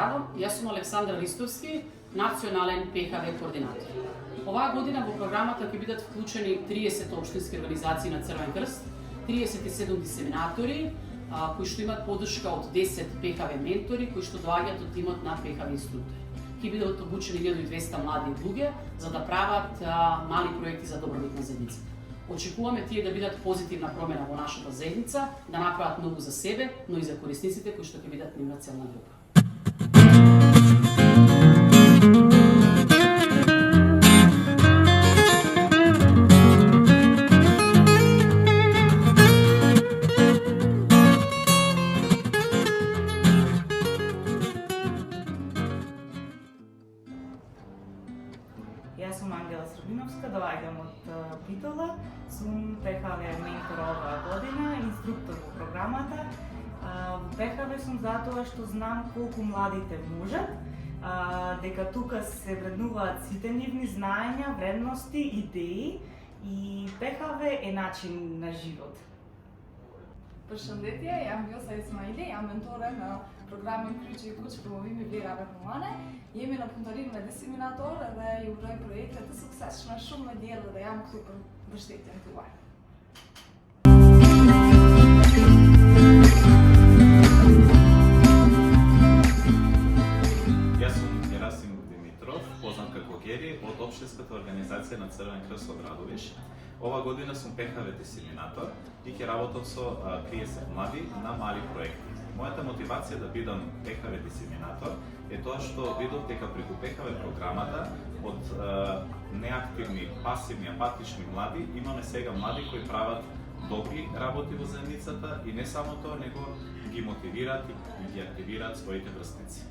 Здраво, јас сум Александра Ристовски, национален ПХВ координатор. Оваа година во програмата ќе бидат вклучени 30 општински организации на Црвен крст, 37 дисеминатори, кои што имат поддршка од 10 ПХВ ментори, кои што доаѓаат од тимот на ПХВ инструктори. Ќе бидат обучени 1200 млади луѓе за да прават мали проекти за добробит на заедницата. Очекуваме тие да бидат позитивна промена во нашата заедница, да направат многу за себе, но и за корисниците кои што ќе бидат нивна целна група. Јас сум Ангела Србиновска, доаѓам од Битола, сум ПХВ ментор оваа година, инструктор во програмата. Во ПХВ сум затоа што знам колку младите можат, дека тука се вреднуваат сите нивни знаења, вредности, идеи и ПХВ е начин на живот. Përshëndetje, jam Vjosa Ismaili, jam mentore në programin Kryqi i Kuq promovimi vlerave humane. Jemi në punëtorim me diseminator dhe ju uroj projekte të suksesshme shumë me diellë dhe jam këtu për mbështetjen tuaj. Јас сум Герасим Димитров, познат како Гери, од Општинската организација на Црвен крст од Радовиш. Ова година сум ПХВ дисеминатор и ќе работам со 30 млади на мали проекти. Мојата мотивација да бидам ПХВ дисеминатор е тоа што видов дека преку ПХВ програмата од неактивни, пасивни, апатични млади имаме сега млади кои прават добри работи во заедницата и не само тоа, него ги мотивираат и ги активираат своите врсници.